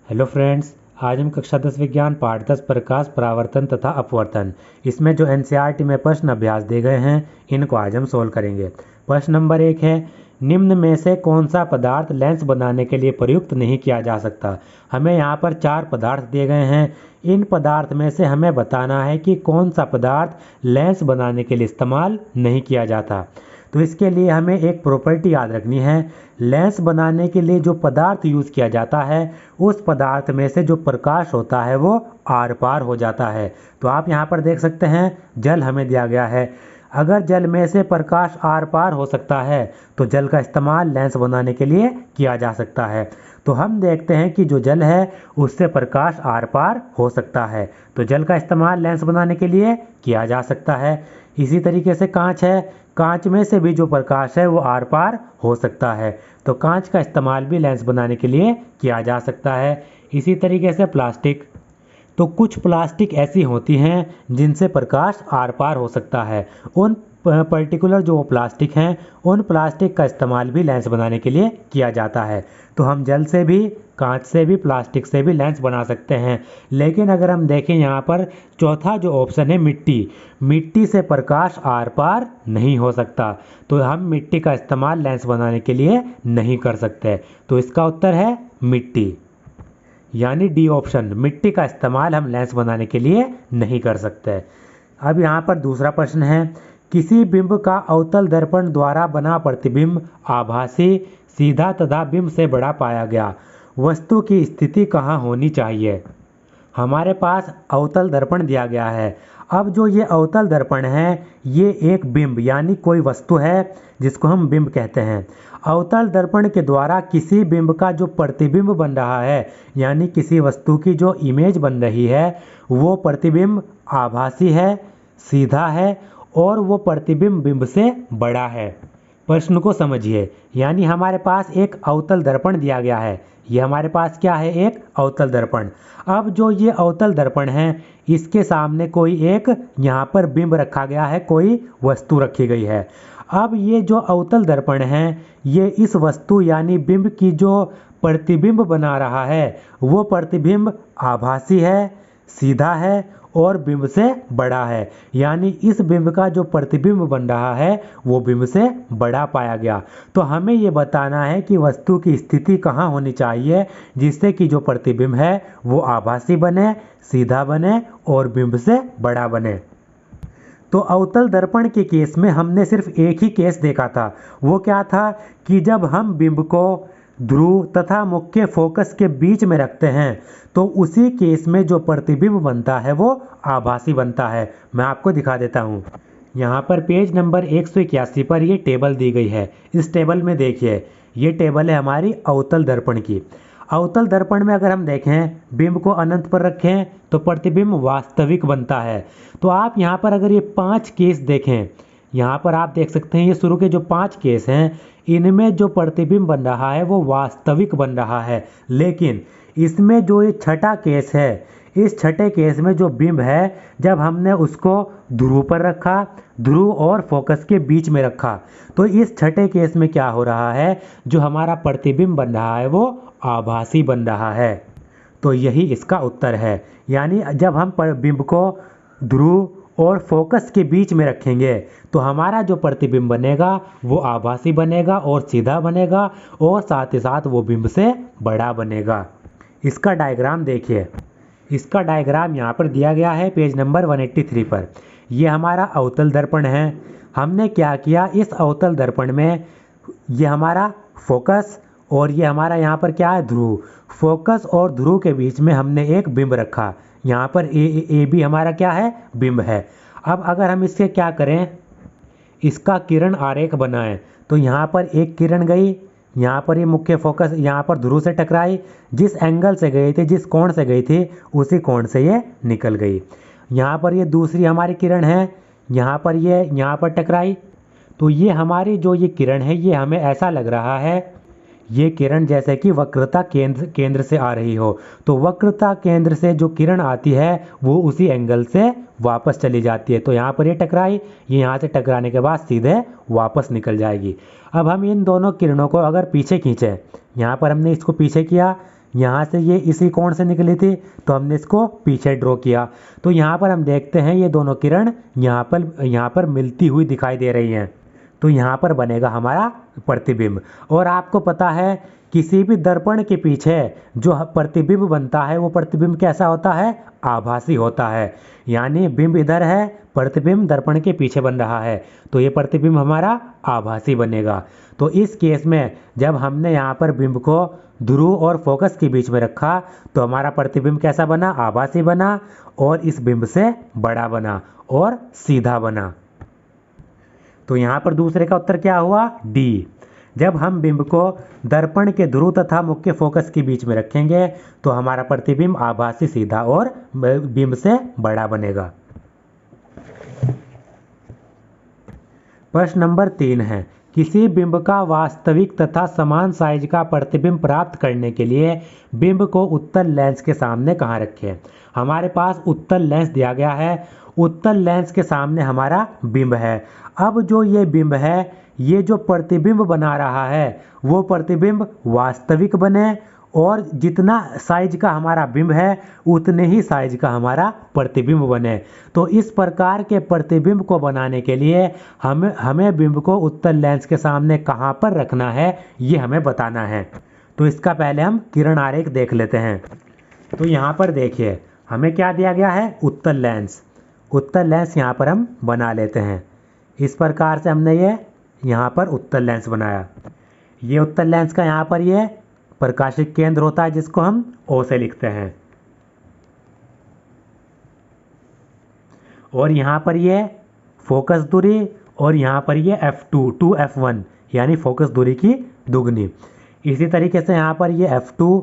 Hello friends, आज हम कक्षा 10 विज्ञान पाठ 10 प्रकाश परावर्तन तथा अपवर्तन इसमें जो एनसीईआरटी में प्रश्न अभ्यास दिए गए हैं इनको आज हम सोल्व करेंगे। प्रश्न नंबर 1 है, निम्न में से कौन सा पदार्थ लेंस बनाने के लिए प्रयुक्त नहीं किया जा सकता। हमें यहाँ पर 4 पदार्थ दिए गए हैं। इन पदार्थ में से हमें बताना है कि कौन सा पदार्थ लेंस बनाने के लिए इस्तेमाल नहीं किया जाता। तो इसके लिए हमें एक प्रॉपर्टी याद रखनी है। लेंस बनाने के लिए जो पदार्थ यूज़ किया जाता है उस पदार्थ में से जो प्रकाश होता है वो आर पार हो जाता है। तो आप यहाँ पर देख सकते हैं जल हमें दिया गया है। अगर जल में से प्रकाश आर पार हो सकता है तो जल का इस्तेमाल लेंस बनाने के लिए किया जा सकता है। तो हम देखते हैं कि जो जल है उससे प्रकाश आर पार हो सकता है, तो जल का इस्तेमाल लेंस बनाने के लिए किया जा सकता है। इसी तरीके से कांच है, कांच में से भी जो प्रकाश है वो आर पार हो सकता है, तो कांच का इस्तेमाल भी लेंस बनाने के लिए किया जा सकता है। इसी तरीके से प्लास्टिक, तो कुछ प्लास्टिक ऐसी होती हैं जिनसे प्रकाश आर पार हो सकता है। उन पर्टिकुलर जो प्लास्टिक हैं उन प्लास्टिक का इस्तेमाल भी लेंस बनाने के लिए किया जाता है। तो हम जल से भी, कांच से भी, प्लास्टिक से भी लेंस बना सकते हैं। लेकिन अगर हम देखें यहाँ पर चौथा जो ऑप्शन है मिट्टी, मिट्टी से प्रकाश आर पार नहीं हो सकता, तो हम मिट्टी का इस्तेमाल लेंस बनाने के लिए नहीं कर सकते। तो इसका उत्तर है मिट्टी, यानी डी ऑप्शन, मिट्टी का इस्तेमाल हम लेंस बनाने के लिए नहीं कर सकते। अब यहाँ पर दूसरा प्रश्न है, किसी बिंब का अवतल दर्पण द्वारा बना प्रतिबिंब आभासी, सीधा तथा बिंब से बड़ा पाया गया। वस्तु की स्थिति कहाँ होनी चाहिए। हमारे पास अवतल दर्पण दिया गया है। अब जो ये अवतल दर्पण है ये एक बिंब यानी कोई वस्तु है जिसको हम बिंब कहते हैं। अवतल दर्पण के द्वारा किसी बिंब का जो प्रतिबिंब बन रहा है यानी किसी वस्तु की जो इमेज बन रही है वो प्रतिबिंब आभासी है, सीधा है और वो प्रतिबिंब बिंब से बड़ा है। प्रश्न को समझिए, यानी हमारे पास एक अवतल दर्पण दिया गया है। ये हमारे पास क्या है, एक अवतल दर्पण। अब जो ये अवतल दर्पण है इसके सामने कोई एक यहाँ पर बिंब रखा गया है, कोई वस्तु रखी गई है। अब ये जो अवतल दर्पण है ये इस वस्तु यानी बिंब की जो प्रतिबिंब बना रहा है वो प्रतिबिंब आभासी है, सीधा है और बिंब से बड़ा है, यानी इस बिंब का जो प्रतिबिंब बन रहा है वो बिंब से बड़ा पाया गया। तो हमें ये बताना है कि वस्तु की स्थिति कहाँ होनी चाहिए जिससे कि जो प्रतिबिंब है वो आभासी बने, सीधा बने और बिंब से बड़ा बने। तो अवतल दर्पण के केस में हमने सिर्फ एक ही केस देखा था। वो क्या था कि जब हम बिंब को ध्रुव तथा मुख्य फोकस के बीच में रखते हैं तो उसी केस में जो प्रतिबिंब बनता है वो आभासी बनता है। मैं आपको दिखा देता हूँ। यहाँ पर पेज नंबर 181 पर ये टेबल दी गई है। इस टेबल में देखिए, ये टेबल है हमारी अवतल दर्पण की। अवतल दर्पण में अगर हम देखें बिंब को अनंत पर रखें तो प्रतिबिंब वास्तविक बनता है। तो आप यहाँ पर अगर ये 5 केस देखें, यहाँ पर आप देख सकते हैं ये शुरू के जो 5 केस हैं इनमें जो प्रतिबिंब बन रहा है वो वास्तविक बन रहा है। लेकिन इसमें जो ये छठा केस है, इस छठे केस में जो बिंब है जब हमने उसको ध्रुव पर रखा, ध्रुव और फोकस के बीच में रखा, तो इस छठे केस में क्या हो रहा है, जो हमारा प्रतिबिंब बन रहा है वो आभासी बन रहा है। तो यही इसका उत्तर है। यानी जब हम बिंब को ध्रुव और फोकस के बीच में रखेंगे तो हमारा जो प्रतिबिंब बनेगा वो आभासी बनेगा और सीधा बनेगा और साथ ही साथ वो बिंब से बड़ा बनेगा। इसका डायग्राम देखिए, इसका डायग्राम यहाँ पर दिया गया है पेज नंबर 183 पर। ये हमारा अवतल दर्पण है। हमने क्या किया, इस अवतल दर्पण में ये हमारा फोकस और ये हमारा यहाँ पर क्या है, ध्रुव। फोकस और ध्रुव के बीच में हमने एक बिंब रखा। यहाँ पर ए बी हमारा क्या है, बिंब है। अब अगर हम इससे क्या करें, इसका किरण आरेख बनाएं तो यहाँ पर एक किरण गई, यहाँ पर ये मुख्य फोकस यहाँ पर ध्रुव से टकराई, जिस एंगल से गई थी, जिस कोण से गई थी उसी कोण से ये निकल गई। यहाँ पर ये दूसरी हमारी किरण है, यहाँ पर ये यहाँ पर टकराई। तो ये हमारी जो ये किरण है ये हमें ऐसा लग रहा है ये किरण जैसे कि वक्रता केंद्र से आ रही हो। तो वक्रता केंद्र से जो किरण आती है वो उसी एंगल से वापस चली जाती है। तो यहाँ पर ये टकराई, ये यहाँ से टकराने के बाद सीधे वापस निकल जाएगी। अब हम इन दोनों किरणों को अगर पीछे खींचें, यहाँ पर हमने इसको पीछे किया, यहाँ से ये इसी कोण से निकली थी, तो हमने इसको पीछे ड्रॉ किया। तो यहाँ पर हम देखते हैं ये दोनों किरण यहाँ पर मिलती हुई दिखाई दे रही हैं। तो यहाँ पर बनेगा हमारा प्रतिबिंब। और आपको पता है किसी भी दर्पण के पीछे जो प्रतिबिंब बनता है वो प्रतिबिंब कैसा होता है? आभासी होता है। यानी बिंब इधर है, प्रतिबिंब दर्पण के पीछे बन रहा है, तो ये प्रतिबिंब हमारा आभासी बनेगा। तो इस केस में जब हमने यहाँ पर बिंब को ध्रुव और फोकस के बीच में रखा तो हमारा प्रतिबिंब कैसा बना? आभासी बना और इस बिंब से बड़ा बना और सीधा बना। तो यहाँ पर दूसरे का उत्तर क्या हुआ? डी। जब हम बिंब को दर्पण के ध्रुव तथा मुख्य फोकस के बीच में रखेंगे तो हमारा प्रतिबिंब आभासी, सीधा और बिंब से बड़ा बनेगा। प्रश्न नंबर 3 है, किसी बिंब का वास्तविक तथा समान साइज का प्रतिबिंब प्राप्त करने के लिए बिंब को उत्तल लेंस के सामने कहाँ रखें? हमारे पास उत्तल लेंस दिया गया है, उत्तल लेंस के सामने हमारा बिंब है। अब जो ये बिंब है, ये जो प्रतिबिंब बना रहा है वो प्रतिबिंब वास्तविक बने और जितना साइज का हमारा बिंब है उतने ही साइज का हमारा प्रतिबिंब बने। तो इस प्रकार के प्रतिबिंब को बनाने के लिए हमें बिंब को उत्तल लेंस के सामने कहाँ पर रखना है ये हमें बताना है। तो इसका पहले हम किरण आरेख देख लेते हैं। तो यहाँ पर देखिए हमें क्या दिया गया है? उत्तल लेंस। उत्तल लेंस यहाँ पर हम बना लेते हैं। इस प्रकार से हमने ये यहाँ पर उत्तल लेंस बनाया। ये उत्तल लेंस का यहाँ पर ये प्रकाशिक केंद्र होता है जिसको हम O से लिखते हैं। और यहाँ पर ये फोकस दूरी और यहाँ पर ये f2 2f1 यानी फोकस दूरी की दुगनी। इसी तरीके से यहाँ पर ये f2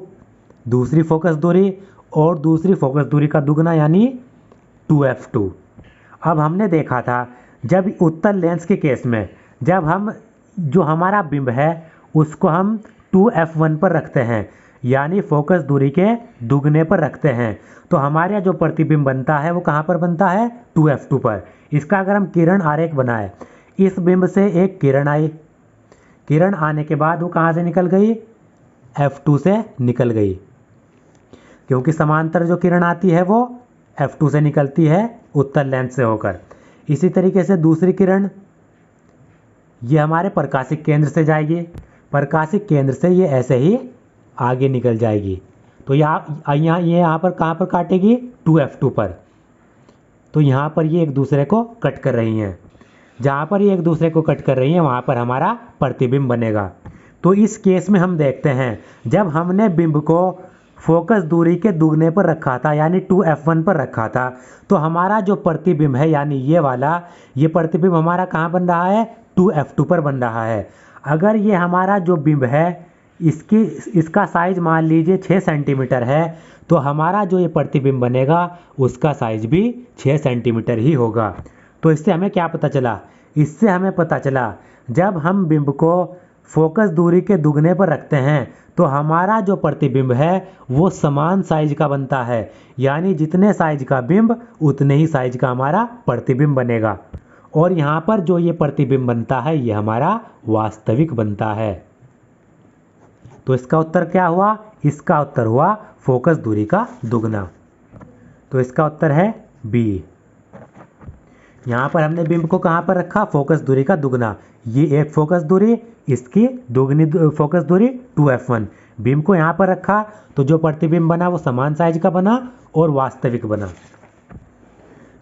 दूसरी फोकस दूरी और दूसरी फोकस दूरी का दुगना यानी 2f2। अब हमने देखा था जब उत्तल लेंस के केस में जब हम जो हमारा बिंब है उसको हम 2f1 पर रखते हैं यानी फोकस दूरी के दुगने पर रखते हैं तो हमारे जो प्रतिबिंब बनता है वो कहाँ पर बनता है? 2f2 पर। इसका अगर हम किरण आरेख बनाए, इस बिंब से एक किरण आई, किरण आने के बाद वो कहाँ से निकल गई? f2 से निकल गई, क्योंकि समांतर जो किरण आती है वो f2 से निकलती है उत्तल लेंस से होकर। इसी तरीके से दूसरी किरण ये हमारे प्रकाशिक केंद्र से जाएगी, प्रकाशिक केंद्र से ये ऐसे ही आगे निकल जाएगी। तो यहाँ पर कहाँ पर काटेगी? 2f2 पर। तो यहाँ पर ये एक दूसरे को कट कर रही हैं। जहाँ पर ये एक दूसरे को कट कर रही हैं वहाँ पर हमारा प्रतिबिंब बनेगा। तो इस केस में हम देखते हैं जब हमने बिंब को फोकस दूरी के दुगने पर रखा था यानी 2f1 पर रखा था तो हमारा जो प्रतिबिंब है यानी ये वाला, ये प्रतिबिंब हमारा कहाँ बन रहा है? 2f2 पर बन रहा है। अगर ये हमारा जो बिंब है इसका साइज मान लीजिए 6 सेंटीमीटर है तो हमारा जो ये प्रतिबिंब बनेगा उसका साइज भी 6 सेंटीमीटर ही होगा। तो इससे हमें क्या पता चला? इससे हमें पता चला जब हम बिंब को फोकस दूरी के दुगने पर रखते हैं तो हमारा जो प्रतिबिंब है वो समान साइज का बनता है, यानी जितने साइज का बिंब उतने ही साइज का हमारा प्रतिबिंब बनेगा। और यहाँ पर जो ये प्रतिबिंब बनता है ये हमारा वास्तविक बनता है। तो इसका उत्तर क्या हुआ? इसका उत्तर हुआ फोकस दूरी का दुगना। तो इसका उत्तर है बी। यहाँ पर हमने बिंब को कहाँ पर रखा? फोकस दूरी का दुगना। ये एक फोकस दूरी, इसकी दुगनी फोकस दूरी 2f1। बिंब को यहाँ पर रखा तो जो प्रतिबिंब बना वो समान साइज का बना और वास्तविक बना।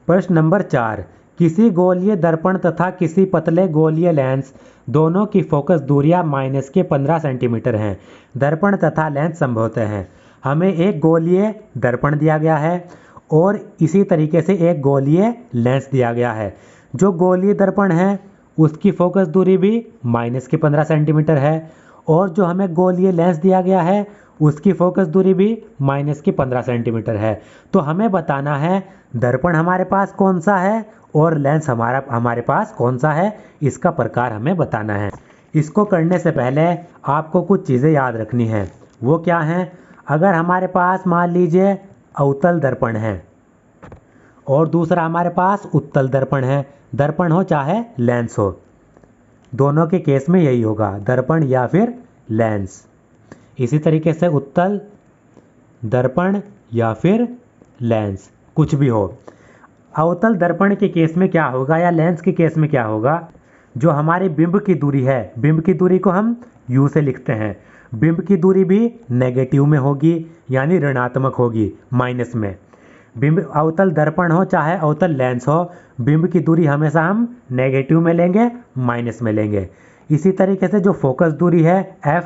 प्रश्न नंबर 4, किसी गोलीय दर्पण तथा किसी पतले गोलीय लेंस दोनों की फोकस दूरियां -15 सेंटीमीटर हैं। दर्पण तथा लेंस संभवतः हैं। हमें एक गोलीय दर्पण दिया गया है और इसी तरीके से एक गोलीय लेंस दिया गया है। जो गोलीय दर्पण है उसकी फोकस दूरी भी -15 सेंटीमीटर है और जो हमें गोलीय लेंस दिया गया है उसकी फोकस दूरी भी -15 सेंटीमीटर है। तो हमें बताना है दर्पण हमारे पास कौन सा है और लेंस हमारे पास कौन सा है, इसका प्रकार हमें बताना है। इसको करने से पहले आपको कुछ चीज़ें याद रखनी है। वो क्या हैं? अगर हमारे पास मान लीजिए अवतल दर्पण है और दूसरा हमारे पास उत्तल दर्पण है, दर्पण हो चाहे लेंस हो, दोनों के केस में यही होगा, दर्पण या फिर लेंस। इसी तरीके से उत्तल दर्पण या फिर लेंस, कुछ भी हो। अवतल दर्पण के केस में क्या होगा या लेंस के केस में क्या होगा, जो हमारी बिंब की दूरी है, बिंब की दूरी को हम u से लिखते हैं, बिंब की दूरी भी नेगेटिव में होगी यानी ऋणात्मक होगी, माइनस में। बिंब अवतल दर्पण हो चाहे अवतल लेंस हो, बिंब की दूरी हमेशा हम नेगेटिव में लेंगे, माइनस में लेंगे। इसी तरीके से जो फोकस दूरी है f,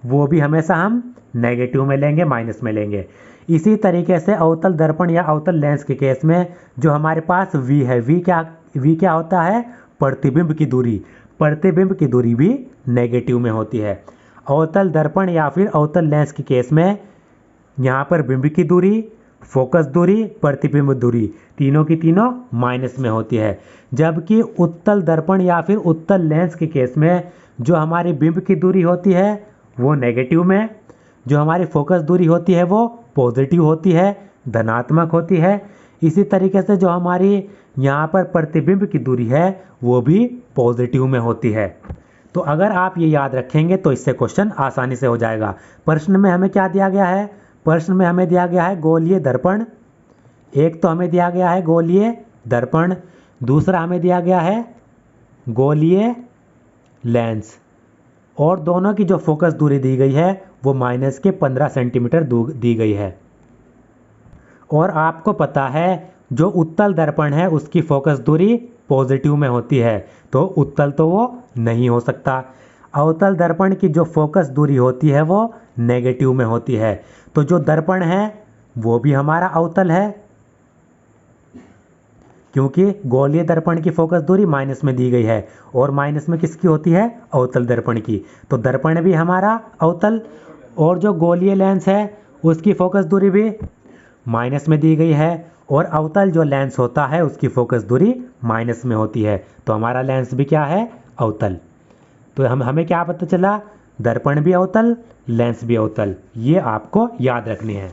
वो भी हमेशा हम नेगेटिव में लेंगे, माइनस में लेंगे। इसी तरीके से अवतल दर्पण या अवतल लेंस के केस में जो हमारे पास v है, v क्या होता है, प्रतिबिंब की दूरी। प्रतिबिंब की दूरी भी नेगेटिव में होती है। अवतल दर्पण या फिर अवतल लेंस के केस में यहाँ पर बिंब की दूरी, फोकस दूरी, प्रतिबिंब दूरी तीनों की तीनों माइनस में होती है। जबकि उत्तल दर्पण या फिर उत्तल लेंस के केस में जो हमारी बिंब की दूरी होती है वो नेगेटिव में, जो हमारी फोकस दूरी होती है वो पॉजिटिव होती है, धनात्मक होती है। इसी तरीके से जो हमारी यहाँ पर प्रतिबिंब की दूरी है वो भी पॉजिटिव में होती है। तो अगर आप ये याद रखेंगे तो इससे क्वेश्चन आसानी से हो जाएगा। प्रश्न में हमें क्या दिया गया है, प्रश्न में हमें दिया गया है गोलीय दर्पण, एक तो हमें दिया गया है गोलीय दर्पण, दूसरा हमें दिया गया है गोलीय लेंस, और दोनों की जो फोकस दूरी दी गई है वो माइनस के 15 सेंटीमीटर दी गई है। और आपको पता है जो उत्तल दर्पण है उसकी फोकस दूरी पॉजिटिव में होती है, तो उत्तल तो वो नहीं हो सकता। अवतल दर्पण की जो फोकस दूरी होती है वो नेगेटिव में होती है, तो जो दर्पण है वो भी हमारा अवतल है, क्योंकि गोलीय दर्पण की फोकस दूरी माइनस में दी गई है और माइनस में किसकी होती है, अवतल दर्पण की। तो दर्पण भी हमारा अवतल, और जो गोलीय लेंस है उसकी फोकस दूरी भी माइनस में दी गई है, और अवतल जो लेंस होता है उसकी फोकस दूरी माइनस में होती है, तो हमारा लेंस भी क्या है, अवतल। तो हमें क्या पता चला, दर्पण भी अवतल, लेंस भी अवतल, ये आपको याद रखनी है।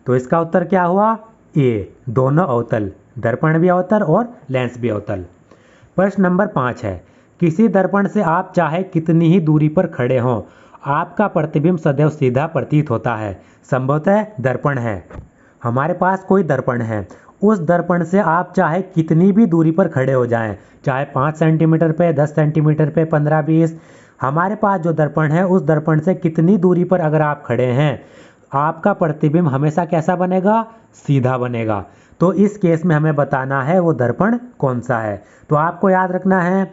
तो इसका उत्तर क्या हुआ, ए, दोनों अवतल, दर्पण भी अवतल और लेंस भी अवतल। प्रश्न नंबर 5 है, किसी दर्पण से आप चाहे कितनी ही दूरी पर खड़े हों, आपका प्रतिबिंब सदैव सीधा प्रतीत होता है। संभवतः दर्पण है, हमारे पास कोई दर्पण है, उस दर्पण से आप चाहे कितनी भी दूरी पर खड़े हो जाएं, चाहे 5 सेंटीमीटर पे, 10 सेंटीमीटर पे, 15-20, हमारे पास जो दर्पण है उस दर्पण से कितनी दूरी पर अगर आप खड़े हैं, आपका प्रतिबिंब हमेशा कैसा बनेगा, सीधा बनेगा। तो इस केस में हमें बताना है वो दर्पण कौन सा है। तो आपको याद रखना है,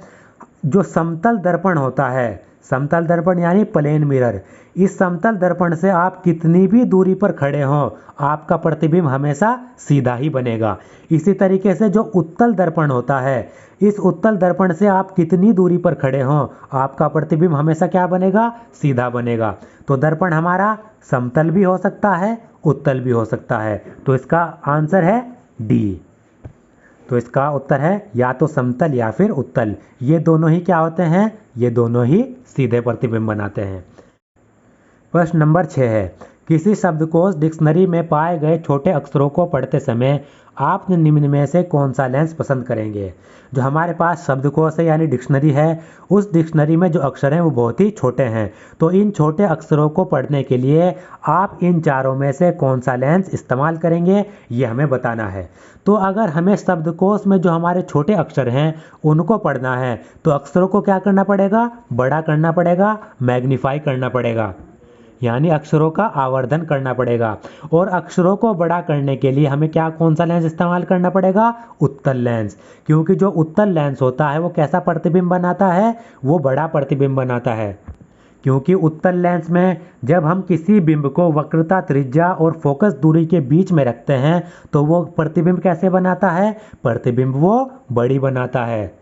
जो समतल दर्पण होता है, समतल दर्पण यानी प्लेन मिरर, इस समतल दर्पण से आप कितनी भी दूरी पर खड़े हों, आपका प्रतिबिंब हमेशा सीधा ही बनेगा। इसी तरीके से जो उत्तल दर्पण होता है, इस उत्तल दर्पण से आप कितनी दूरी पर खड़े हों, आपका प्रतिबिंब हमेशा क्या बनेगा, सीधा बनेगा। तो दर्पण हमारा समतल भी हो सकता है, उत्तल भी हो सकता है, तो इसका आंसर है डी। तो इसका उत्तर है या तो समतल या फिर उत्तल, ये दोनों ही क्या होते हैं, ये दोनों ही सीधे प्रतिबिंब बनाते हैं। प्रश्न नंबर 6 है, किसी शब्दकोश डिक्शनरी में पाए गए छोटे अक्षरों को पढ़ते समय आप निम्न में से कौन सा लेंस पसंद करेंगे। जो हमारे पास शब्दकोश है यानी डिक्शनरी है, उस डिक्शनरी में जो अक्षर हैं वो बहुत ही छोटे हैं, तो इन छोटे अक्षरों को पढ़ने के लिए आप इन चारों में से कौन सा लेंस इस्तेमाल करेंगे, ये हमें बताना है। तो अगर हमें शब्दकोश में जो हमारे छोटे अक्षर हैं उनको पढ़ना है, तो अक्षरों को क्या करना पड़ेगा, बड़ा करना पड़ेगा, मैग्नीफाई करना पड़ेगा, यानी अक्षरों का आवर्धन करना पड़ेगा। और अक्षरों को बड़ा करने के लिए हमें क्या, कौन सा लेंस इस्तेमाल करना पड़ेगा, उत्तल लेंस, क्योंकि जो उत्तल लेंस होता है वो कैसा प्रतिबिंब बनाता है, वो बड़ा प्रतिबिंब बनाता है। क्योंकि उत्तल लेंस में जब हम किसी बिंब को वक्रता, त्रिज्या और फोकस दूरी के बीच में रखते हैं तो वो प्रतिबिंब कैसे बनाता है, प्रतिबिंब वो बड़ी बनाता है,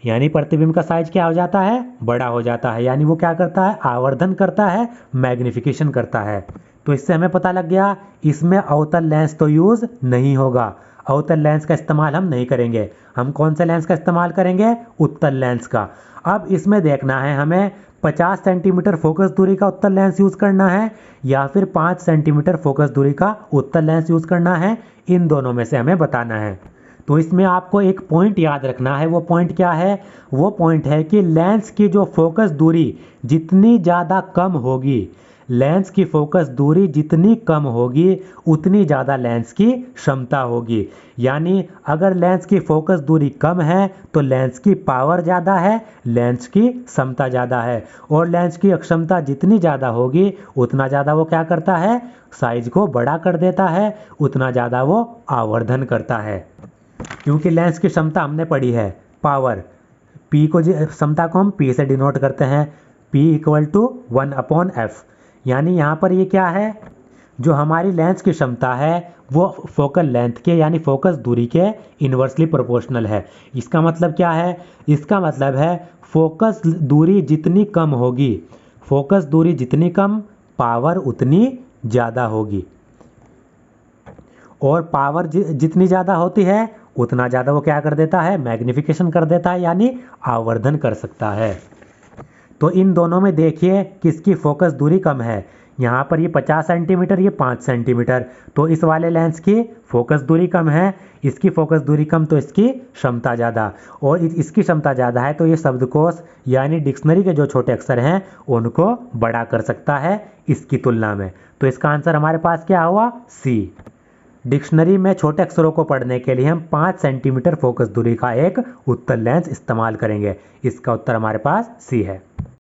यानी प्रतिबिंब का साइज क्या हो जाता है, बड़ा हो जाता है, यानी वो क्या करता है, आवर्धन करता है, मैग्निफिकेशन करता है। तो इससे हमें पता लग गया इसमें अवतल लेंस तो यूज नहीं होगा, अवतल लेंस का इस्तेमाल हम नहीं करेंगे। हम कौन से लेंस का इस्तेमाल करेंगे, उत्तल लेंस का। अब इसमें देखना है हमें 50 सेंटीमीटर फोकस दूरी का उत्तल लेंस यूज करना है या फिर 5 सेंटीमीटर फोकस दूरी का उत्तल लेंस यूज करना है, इन दोनों में से हमें बताना है। तो इसमें आपको एक पॉइंट याद रखना है, वो पॉइंट क्या है, वो पॉइंट है कि लेंस की जो फोकस दूरी जितनी ज़्यादा कम होगी, लेंस की फोकस दूरी जितनी कम होगी उतनी ज़्यादा लेंस की क्षमता होगी। यानी अगर लेंस की फोकस दूरी कम है तो लेंस की पावर ज़्यादा है, लेंस की क्षमता ज़्यादा है। और लेंस की क्षमता जितनी ज़्यादा होगी उतना ज़्यादा वो क्या करता है, साइज को बड़ा कर देता है, उतना ज़्यादा वो आवर्धन करता है। क्योंकि लेंस की क्षमता हमने पढ़ी है पावर, पी को क्षमता को हम पी से डिनोट करते हैं, P इक्वल टू 1/f। यानी यहाँ पर ये क्या है, जो हमारी लेंस की क्षमता है वो फोकल लेंथ के यानी फोकस दूरी के इन्वर्सली प्रोपोर्शनल है। इसका मतलब क्या है, इसका मतलब है फोकस दूरी जितनी कम होगी, फोकस दूरी जितनी कम पावर उतनी ज़्यादा होगी। और पावर जितनी ज़्यादा होती है उतना ज़्यादा वो क्या कर देता है, मैग्निफिकेशन कर देता है, यानी आवर्धन कर सकता है। तो इन दोनों में देखिए किसकी फोकस दूरी कम है। यहाँ पर ये 50 सेंटीमीटर, ये 5 सेंटीमीटर, तो इस वाले लेंस की फोकस दूरी कम है, इसकी फोकस दूरी कम तो इसकी क्षमता ज़्यादा। और इसकी क्षमता ज़्यादा है तो ये शब्दकोश यानी डिक्शनरी के जो छोटे अक्षर हैं उनको बड़ा कर सकता है इसकी तुलना में। तो इसका आंसर हमारे पास क्या हुआ, सी। डिक्शनरी में छोटे अक्षरों को पढ़ने के लिए हम 5 सेंटीमीटर फोकस दूरी का एक उत्तल लेंस इस्तेमाल करेंगे। इसका उत्तर हमारे पास सी है।